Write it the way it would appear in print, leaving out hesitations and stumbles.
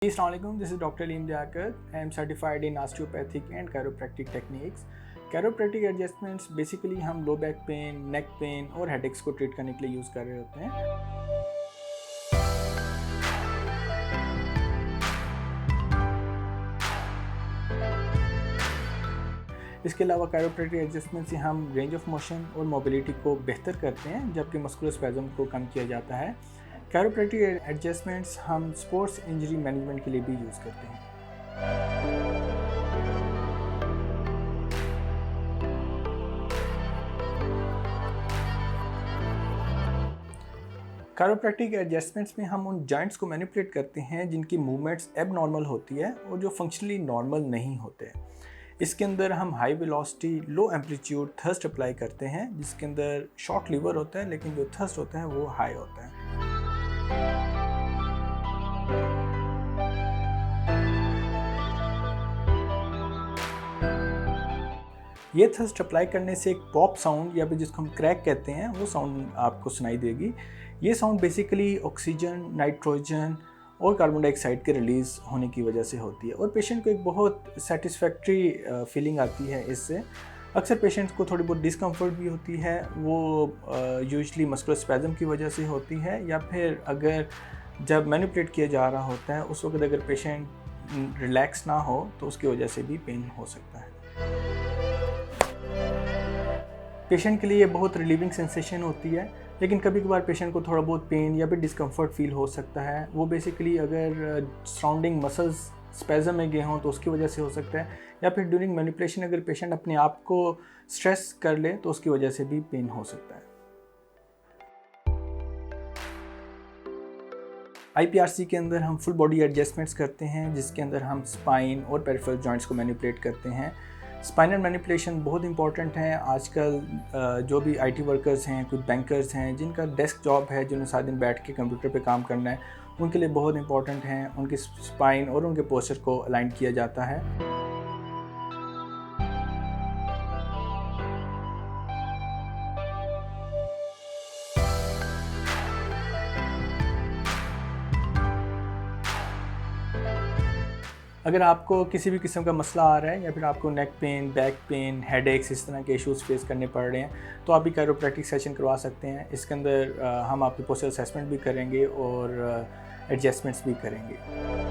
Assalamualaikum, this is Dr. Aleem Diakar. I am certified in osteopathic and chiropractic techniques. Chiropractic adjustments basically हम low back pain, neck pain और headaches को treat करने के लिए use कर रहे होते हैं। इसके अलावा chiropractic एडजस्टमेंट से हम रेंज ऑफ मोशन और मोबिलिटी को बेहतर करते हैं, जबकि मस्कुलर स्पैज़म को कम किया जाता है। chiropractic एडजस्टमेंट्स हम स्पोर्ट्स इंजरी मैनेजमेंट के लिए भी यूज़ करते हैं। chiropractic एडजस्टमेंट्स में हम उन जॉइंट्स को मैनिपुलेट करते हैं जिनकी मूवमेंट्स एबनॉर्मल होती है और जो फंक्शनली नॉर्मल नहीं होते। इसके अंदर हम हाई वेलोसिटी लो एम्पलीट्यूड थर्स्ट अप्लाई करते हैं, जिसके अंदर शॉर्ट लीवर होता है लेकिन जो थर्स्ट होता है वो हाई होता है। ये थर्स्ट अप्लाई करने से एक पॉप साउंड या फिर जिसको हम क्रैक कहते हैं वो साउंड आपको सुनाई देगी। ये साउंड बेसिकली ऑक्सीजन, नाइट्रोजन और कार्बन डाइऑक्साइड के रिलीज़ होने की वजह से होती है और पेशेंट को एक बहुत सेटिस्फैक्ट्री फीलिंग आती है इससे। अक्सर पेशेंट्स को थोड़ी बहुत डिस्कम्फर्ट भी होती है, वो यूजुअली मस्कुलर स्पैज़म की वजह से होती है, या फिर अगर जब मैनिपुलेट किया जा रहा होता है उस वक्त अगर पेशेंट रिलैक्स ना हो तो उसकी वजह से भी पेन हो सकता है। पेशेंट के लिए बहुत रिलीविंग सेंसेशन होती है, लेकिन कभी कभार पेशेंट को थोड़ा बहुत पेन या फिर डिस्कम्फर्ट फील हो सकता है। वो बेसिकली अगर सराउंडिंग मसल्स स्पैज़म में गए हों तो उसकी वजह से हो सकता है, या फिर ड्यूरिंग मैनिपुलेशन अगर पेशेंट अपने आप को स्ट्रेस कर ले तो उसकी वजह से भी पेन हो सकता है। IPRC के अंदर हम फुल बॉडी एडजस्टमेंट्स करते हैं, जिसके अंदर हम स्पाइन और पेरिफेरल जॉइंट्स को मैनिपुलेट करते हैं। स्पाइनल मैनिपुलेशन बहुत इंपॉर्टेंट है। आजकल जो भी IT वर्कर्स हैं, कुछ बैंकर्स हैं जिनका डेस्क जॉब है, जिन्हें सारा दिन बैठ के कंप्यूटर पे काम करना है, उनके लिए बहुत इंपॉर्टेंट है। उनकी स्पाइन और उनके पोस्चर को अलाइन किया जाता है। अगर आपको किसी भी किस्म का मसला आ रहा है या फिर आपको neck pain, back pain, headaches इस तरह के इश्यूज़ फेस करने पड़ रहे हैं तो आप भी chiropractic सेशन करवा सकते हैं। इसके अंदर हम आपकी पोस्चर असेसमेंट भी करेंगे और एडजस्टमेंट्स भी करेंगे।